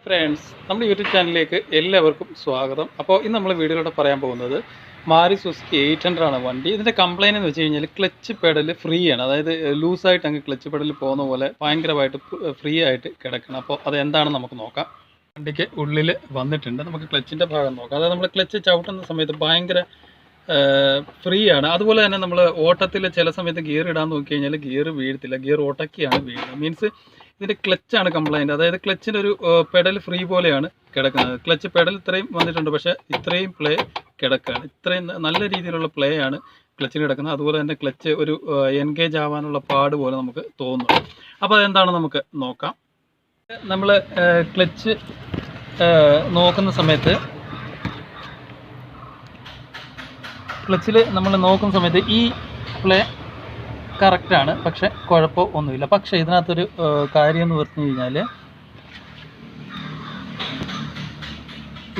Friends, നമ്മുടെ YouTube ചാനലിലേക്ക് എല്ലാവർക്കും സ്വാഗതം. അപ്പോൾ ഇന്ന് നമ്മൾ വീഡിയോയിലൂടെ പറയാൻ പോകുന്നത് സുസുക്കി 800 ആണ് വണ്ടി. ഇതിൻ്റെ കംപ്ലയിൻ്റ് എന്ന് വെച്ച് കഴിഞ്ഞാൽ ക്ലച്ച് പെഡൽ ഫ്രീ ആണ്. അതായത് ലൂസായിട്ട് അങ്ങ് ക്ലച്ച് പെഡൽ പോകുന്ന പോലെ ഭയങ്കരമായിട്ട് ഫ്രീ ആയിട്ട് കിടക്കണം. അപ്പോൾ അതെന്താണെന്ന് നമുക്ക് നോക്കാം. വണ്ടിക്ക് ഉള്ളിൽ വന്നിട്ടുണ്ട്. നമുക്ക് ക്ലച്ചിൻ്റെ ഭാഗം നോക്കാം. അതായത് നമ്മൾ ക്ലച്ച് ചവിട്ടുന്ന സമയത്ത് ഭയങ്കര ഫ്രീ ആണ്. അതുപോലെ തന്നെ നമ്മൾ ഓട്ടത്തിൽ ചില സമയത്ത് ഗിയർ ഇടാൻ നോക്കി കഴിഞ്ഞാൽ ഗിയർ വീഴത്തില്ല, ഗിയർ ഓട്ടക്കിയാണ് വീഴുന്നത്. മീൻസ് ഇതിൻ്റെ ക്ലച്ചാണ് കംപ്ലൈൻറ്റ്. അതായത് ക്ലച്ചിൻ്റെ ഒരു പെഡൽ ഫ്രീ പോലെയാണ് കിടക്കുന്നത്. ക്ലച്ച് പെഡൽ ഇത്രയും വന്നിട്ടുണ്ട്, പക്ഷേ ഇത്രയും പ്ലേ കിടക്കുകയാണ്. ഇത്രയും നല്ല രീതിയിലുള്ള പ്ലേ ആണ് ക്ലച്ചിന് കിടക്കുന്നത്. അതുപോലെ തന്നെ ക്ലച്ച് ഒരു എൻഗേജ് ആവാനുള്ള പാട് പോലെ നമുക്ക് തോന്നുന്നു. അപ്പോൾ അതെന്താണ് നമുക്ക് നോക്കാം. നമ്മൾ ക്ലച്ച് നോക്കുന്ന സമയത്ത് ക്ലച്ചിൽ നമ്മൾ നോക്കുന്ന സമയത്ത് ഈ പ്ലേ കറക്റ്റാണ്, പക്ഷെ കുഴപ്പമൊന്നുമില്ല. പക്ഷേ ഇതിനകത്തൊരു കാര്യം എന്ന് പറഞ്ഞു കഴിഞ്ഞാൽ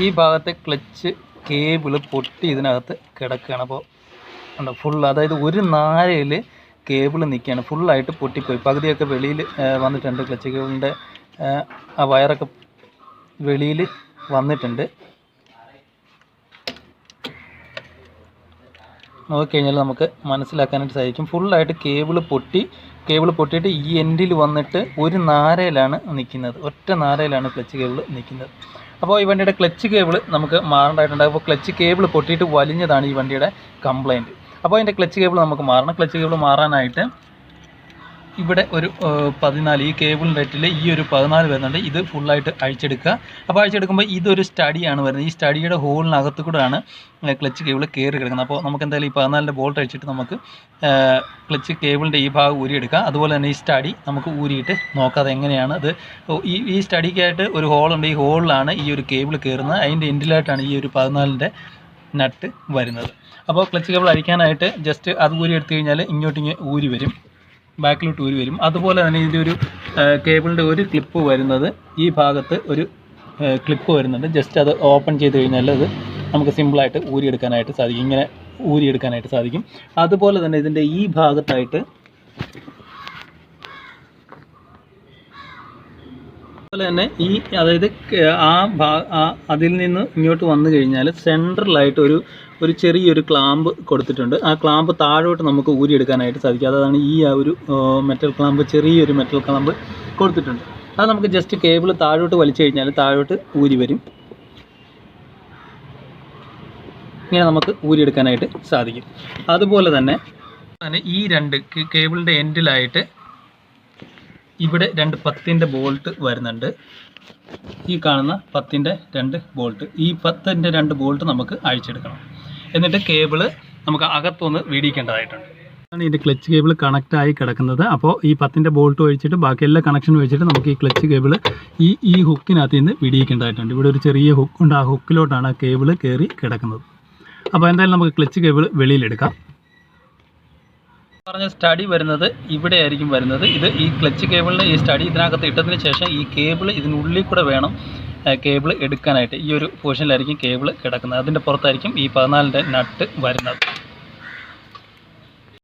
ഈ ഭാഗത്തെ ക്ലച്ച് കേബിള് പൊട്ടി ഇതിനകത്ത് കിടക്കുകയാണ്. അപ്പോൾ ഉണ്ടോ ഫുൾ, അതായത് ഒരു നാരയിൽ കേബിൾ നിൽക്കുകയാണ്, ഫുള്ളായിട്ട് പൊട്ടിപ്പോയി. പകുതിയൊക്കെ വെളിയിൽ വന്നിട്ടുണ്ട്. ക്ലച്ച് കേബിളിൻ്റെ ആ വയറൊക്കെ വെളിയിൽ വന്നിട്ടുണ്ട്. നോക്കിക്കഴിഞ്ഞാൽ നമുക്ക് മനസ്സിലാക്കാനായിട്ട് സാധിക്കും. ഫുള്ളായിട്ട് കേബിൾ പൊട്ടിയിട്ട് ഈ എൻഡിൽ വന്നിട്ട് ഒരു നാരയിലാണ് നിൽക്കുന്നത്, ഒറ്റ നാരയിലാണ് ക്ലച്ച് കേബിൾ നിൽക്കുന്നത്. അപ്പോൾ ഈ വണ്ടിയുടെ ക്ലച്ച് കേബിൾ നമുക്ക് മാറേണ്ടതായിട്ടുണ്ട്. അപ്പോൾ ക്ലച്ച് കേബിൾ പൊട്ടിയിട്ട് വലിഞ്ഞതാണ് ഈ വണ്ടിയുടെ കംപ്ലയിൻറ്റ്. അപ്പോൾ അതിൻ്റെ ക്ലച്ച് കേബിൾ നമുക്ക് മാറണം. ക്ലച്ച് കേബിൾ മാറാനായിട്ട് ഇവിടെ ഒരു 14, ഈ കേബിളിൻ്റെ റേറ്റിൽ ഈ ഒരു 14 വരുന്നുണ്ട്. ഇത് ഫുള്ളായിട്ട് അഴിച്ചെടുക്കുക. അപ്പോൾ അഴിച്ചെടുക്കുമ്പോൾ ഇതൊരു സ്റ്റഡിയാണ് വരുന്നത്. ഈ സ്റ്റഡിയുടെ ഹോളിനകത്ത് കൂടെയാണ് ക്ലച്ച് കേബിൾ കയറി കിടക്കുന്നത്. അപ്പോൾ നമുക്ക് എന്തായാലും ഈ 14ൻ്റെ ബോൾട്ട് അഴിച്ചിട്ട് നമുക്ക് ക്ലച്ച് കേബിളിൻ്റെ ഈ ഭാഗം ഊരിയെടുക്കാം. അതുപോലെ തന്നെ ഈ സ്റ്റഡി നമുക്ക് ഊരിയിട്ട് നോക്കാതെ എങ്ങനെയാണ് അത്. ഈ സ്റ്റഡിക്കായിട്ട് ഒരു ഹോളുണ്ട്. ഈ ഹോളിലാണ് ഈ ഒരു കേബിൾ കയറുന്നത്. അതിൻ്റെ എൻഡിലായിട്ടാണ് ഈ ഒരു 14ൻ്റെ നട്ട് വരുന്നത്. അപ്പോൾ ക്ലച്ച് കേബിൾ അഴിക്കാനായിട്ട് ജസ്റ്റ് അത് ഊരി എടുത്തു കഴിഞ്ഞാൽ ഇങ്ങോട്ടിങ്ങ് ഊരി വരും, ബാക്കിലോട്ട് ഊരി വരും. അതുപോലെ തന്നെ ഇതിൻ്റെ ഒരു കേബിളിൻ്റെ ഒരു ക്ലിപ്പ് വരുന്നത്, ഈ ഭാഗത്ത് ഒരു ക്ലിപ്പ് വരുന്നുണ്ട്. ജസ്റ്റ് അത് ഓപ്പൺ ചെയ്ത് കഴിഞ്ഞാൽ അത് നമുക്ക് സിമ്പിളായിട്ട് ഊരിയെടുക്കാനായിട്ട് സാധിക്കും. ഇങ്ങനെ ഊരിയെടുക്കാനായിട്ട് സാധിക്കും. അതുപോലെ തന്നെ ഇതിൻ്റെ ഈ ഭാഗത്തായിട്ട് അതുപോലെ തന്നെ അതായത് അതിൽ നിന്ന് ഇങ്ങോട്ട് വന്നു കഴിഞ്ഞാൽ സെൻട്രലായിട്ട് ഒരു ചെറിയൊരു ക്ലാമ്പ് കൊടുത്തിട്ടുണ്ട്. ആ ക്ലാമ്പ് താഴോട്ട് നമുക്ക് ഊരിയെടുക്കാനായിട്ട് സാധിക്കും. അതാണ് ഈ ഒരു മെറ്റൽ ക്ലാമ്പ്, ചെറിയൊരു മെറ്റൽ ക്ലാമ്പ് കൊടുത്തിട്ടുണ്ട്. അത് നമുക്ക് ജസ്റ്റ് കേബിൾ താഴോട്ട് വലിച്ചു കഴിഞ്ഞാൽ താഴോട്ട് ഊരി വരും. ഇങ്ങനെ നമുക്ക് ഊരിയെടുക്കാനായിട്ട് സാധിക്കും. അതുപോലെ തന്നെ ഈ രണ്ട് കേബിളിൻ്റെ എൻഡിലായിട്ട് ഇവിടെ 2 10ൻ്റെ ബോൾട്ട് വരുന്നുണ്ട്. ഈ കാണുന്ന 10ൻ്റെ 2 ബോൾട്ട്, ഈ 10ൻ്റെ 2 ബോൾട്ട് നമുക്ക് അഴിച്ചെടുക്കണം. എന്നിട്ട് കേബിള് നമുക്ക് അകത്തൊന്ന് വീടിക്കേണ്ടതായിട്ടുണ്ട്. അതാണ് ഇതിൻ്റെ ക്ലച്ച് കേബിൾ കണക്റ്റായി കിടക്കുന്നത്. അപ്പോൾ ഈ 10ൻ്റെ ബോൾട്ട് ഒഴിച്ചിട്ട് ബാക്കി എല്ലാ കണക്ഷനും വെച്ചിട്ട് നമുക്ക് ഈ ക്ലച്ച് കേബിൾ ഈ ഹുക്കിനകത്ത് നിന്ന് വിടിയിക്കേണ്ടതായിട്ടുണ്ട്. ഇവിടെ ഒരു ചെറിയ ഹുക്കുണ്ട്. ആ ഹുക്കിലോട്ടാണ് ആ കേബിൾ കയറി കിടക്കുന്നത്. അപ്പോൾ എന്തായാലും നമുക്ക് ക്ലച്ച് കേബിൾ വെളിയിലെടുക്കാം. പറഞ്ഞ സ്റ്റഡി വരുന്നത് ഇവിടെ ആയിരിക്കും വരുന്നത്. ഈ ക്ലച്ച് കേബിളിന് ഈ സ്റ്റഡി ഇതിനകത്ത് ഇട്ടതിന് ശേഷം ഈ കേബിൾ ഇതിനുള്ളിൽ കൂടെ വേണം കേബിൾ എടുക്കാനായിട്ട്. ഈ ഒരു പൊസിഷനിലായിരിക്കും കേബിൾ കിടക്കുന്നത്. അതിൻ്റെ പുറത്തായിരിക്കും ഈ 14ൻ്റെ നട്ട് വരുന്നത്.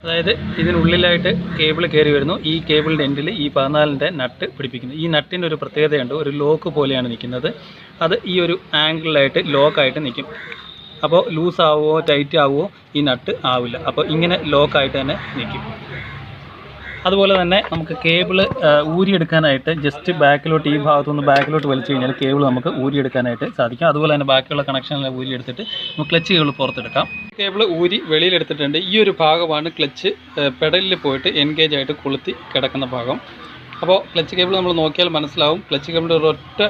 അതായത് ഇതിനുള്ളിലായിട്ട് കേബിൾ കയറി വരുന്നു. ഈ കേബിളിൻ്റെ എൻഡിൽ ഈ 14ൻ്റെ നട്ട് പിടിപ്പിക്കുന്നു. ഈ നട്ടിൻ്റെ ഒരു പ്രത്യേകതയുണ്ട്, ഒരു ലോക്ക് പോലെയാണ് നിൽക്കുന്നത്. അത് ഈ ഒരു ആംഗിളിലായിട്ട് ലോക്കായിട്ട് നിൽക്കും. അപ്പോൾ ലൂസ് ആവുമോ ടൈറ്റ് ആവുമോ ഈ നട്ട് ആവില്ല. അപ്പോൾ ഇങ്ങനെ ലോക്കായിട്ട് തന്നെ നിൽക്കും. അതുപോലെ തന്നെ നമുക്ക് കേബിൾ ഊരിയെടുക്കാനായിട്ട് ജസ്റ്റ് ബാക്കിലോട്ട്, ഈ ഭാഗത്തുനിന്ന് ബാക്കിലോട്ട് വലിച്ചു കഴിഞ്ഞാൽ കേബിൾ നമുക്ക് ഊരിയെടുക്കാനായിട്ട് സാധിക്കും. അതുപോലെ തന്നെ ബാക്കിയുള്ള കണക്ഷനെല്ലാം ഊരിയെടുത്തിട്ട് നമുക്ക് ക്ലച്ച് കേബിൾ പുറത്തെടുക്കാം. കേബിൾ ഊരി വെളിയിലെടുത്തിട്ടുണ്ട്. ഈ ഒരു ഭാഗമാണ് ക്ലച്ച് പെഡലിൽ പോയിട്ട് എൻഗേജ് ആയിട്ട് കൊളുത്തി കിടക്കുന്ന ഭാഗം. അപ്പോൾ ക്ലച്ച് കേബിൾ നമ്മൾ നോക്കിയാൽ മനസ്സിലാവും. ക്ലച്ച് കേബിളിൻ്റെ ഒരൊറ്റ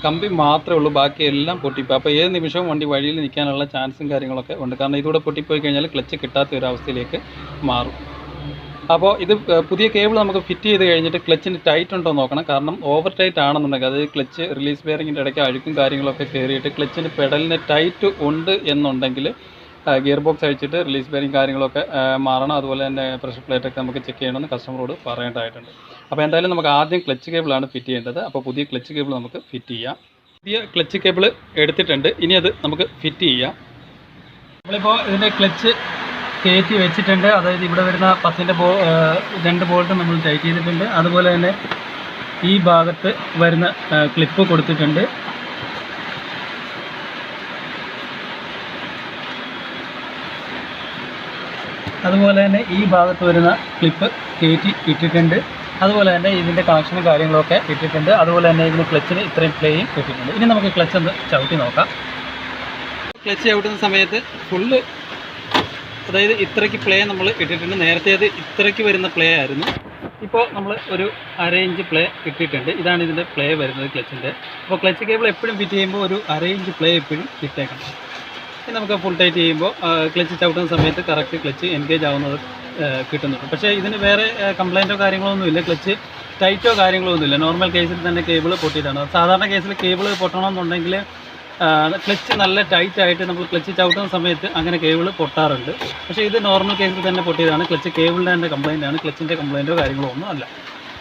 കമ്പി മാത്രമേ ഉള്ളൂ, ബാക്കിയെല്ലാം പൊട്ടിപ്പോയി. അപ്പോൾ ഏത് നിമിഷവും വണ്ടി വഴിയിൽ നിൽക്കാനുള്ള ചാൻസും കാര്യങ്ങളൊക്കെ ഉണ്ട്. കാരണം ഇതുകൂടെ പൊട്ടിപ്പോയി കഴിഞ്ഞാൽ ക്ലച്ച് കിട്ടാത്ത ഒരു അവസ്ഥയിലേക്ക് മാറും. അപ്പോൾ ഇത് പുതിയ കേബിൾ നമുക്ക് ഫിറ്റ് ചെയ്ത് കഴിഞ്ഞിട്ട് ക്ലച്ചിന് ടൈറ്റ് ഉണ്ടോ നോക്കണം. കാരണം ഓവർ ടൈറ്റ് ആണെന്നുണ്ടെങ്കിൽ അത് ക്ലച്ച് റിലീസ് ബെയറിങ്ങിൻ്റെ ഇടയ്ക്ക് അഴുക്കും കാര്യങ്ങളൊക്കെ കയറിയിട്ട് ക്ലച്ചിന് പെഡലിന് ടൈറ്റ് ഉണ്ട് എന്നുണ്ടെങ്കിൽ ഗിയർ ബോക്സ് അഴിച്ചിട്ട് റിലീസ് ബെയറിങ് കാര്യങ്ങളൊക്കെ മാറണം. അതുപോലെ തന്നെ പ്രഷർ പ്ലേറ്റൊക്കെ നമുക്ക് ചെക്ക് ചെയ്യണമെന്ന് കസ്റ്റമറോട് പറയേണ്ടതായിട്ടുണ്ട്. അപ്പോൾ എന്തായാലും നമുക്ക് ആദ്യം ക്ലച്ച് കേബിളാണ് ഫിറ്റ് ചെയ്യേണ്ടത്. അപ്പോൾ പുതിയ ക്ലച്ച് കേബിൾ നമുക്ക് ഫിറ്റ് ചെയ്യാം. പുതിയ ക്ലച്ച് കേബിൾ എടുത്തിട്ടുണ്ട്. ഇനി അത് നമുക്ക് ഫിറ്റ് ചെയ്യാം. നമ്മളിപ്പോൾ ഇതിൻ്റെ ക്ലച്ച് കയറ്റി വെച്ചിട്ടുണ്ട്. അതായത് ഇവിടെ വരുന്ന 10ൻ്റെ 2 ബോൾട്ട് നമ്മൾ ടൈറ്റ് ചെയ്തിട്ടുണ്ട്. അതുപോലെ തന്നെ ഈ ഭാഗത്ത് വരുന്ന ക്ലിപ്പ് കൊടുത്തിട്ടുണ്ട്. അതുപോലെ തന്നെ ഈ ഭാഗത്ത് വരുന്ന ക്ലിപ്പ് കയറ്റി ഇട്ടിട്ടുണ്ട്. അതുപോലെ തന്നെ ഇതിൻ്റെ കണക്ഷനും കാര്യങ്ങളൊക്കെ ഇട്ടിട്ടുണ്ട്. അതുപോലെ തന്നെ ഇതിന് ക്ലച്ചിന് ഇത്രയും പ്ലേയും ഇട്ടിട്ടുണ്ട്. ഇനി നമുക്ക് ക്ലച്ച് ഒന്ന് ചവിട്ടി നോക്കാം. ക്ലച്ച് ചവിട്ടുന്ന സമയത്ത് ഫുള്ള്, അതായത് ഇത്രയ്ക്ക് പ്ലേ നമ്മൾ ഇട്ടിട്ടുണ്ട്. നേരത്തെ അത് ഇത്രയ്ക്ക് വരുന്ന പ്ലേ ആയിരുന്നു. ഇപ്പോൾ നമ്മൾ ഒരു 1/2 ഇഞ്ച് പ്ലേ ഇട്ടിട്ടുണ്ട്. ഇതാണ് ഇതിൻ്റെ പ്ലേ വരുന്നത് ക്ലച്ചിൻ്റെ. അപ്പോൾ ക്ലച്ച് കേബിൾ എപ്പോഴും ഫിറ്റ് ചെയ്യുമ്പോൾ ഒരു 1/2 ഇഞ്ച് പ്ലേ എപ്പോഴും ഇട്ടേക്കണം. ഇനി നമുക്ക് ഫുൾ ടൈറ്റ് ചെയ്യുമ്പോൾ ക്ലച്ച് ചവിട്ടുന്ന സമയത്ത് കറക്റ്റ് ക്ലച്ച് എൻഗേജ് ആവുന്നത് കിട്ടുന്നുണ്ട്. പക്ഷേ ഇതിന് വേറെ കംപ്ലൈൻറ്റോ കാര്യങ്ങളോ ഒന്നുമില്ല. ക്ലച്ച് ടൈറ്റോ കാര്യങ്ങളോ ഒന്നുമില്ല. നോർമൽ കേസിൽ തന്നെ കേബിൾ പൊട്ടിയിട്ടാണ്. സാധാരണ കേസിൽ കേബിൾ പൊട്ടണമെന്നുണ്ടെങ്കിൽ ക്ലച്ച് നല്ല ടൈറ്റായിട്ട് നമ്മൾ ക്ലച്ച് ചവിട്ടുന്ന സമയത്ത് അങ്ങനെ കേബിൾ പൊട്ടാറുണ്ട്. പക്ഷേ ഇത് നോർമൽ കേസിൽ തന്നെ പൊട്ടിയതാണ്. ക്ലച്ച് കേബിളിൻ്റെ തന്നെ കംപ്ലൈൻ്റ് ആണ്, ക്ലച്ചിൻ്റെ കംപ്ലൈൻറ്റോ കാര്യങ്ങളോ ഒന്നും അല്ല.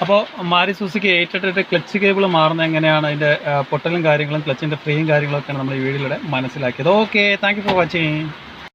അപ്പോൾ മാരുതി സുസുക്കി 888 ക്ലച്ച് കേബിൾ മാറുന്നത് എങ്ങനെയാണ്, അതിൻ്റെ പൊട്ടലും കാര്യങ്ങളും ക്ലച്ചിൻ്റെ ഫ്രീയും കാര്യങ്ങളൊക്കെയാണ് നമ്മൾ ഈ വീഡിയോയിലൂടെ മനസ്സിലാക്കിയത്. Okay, thank you for watching.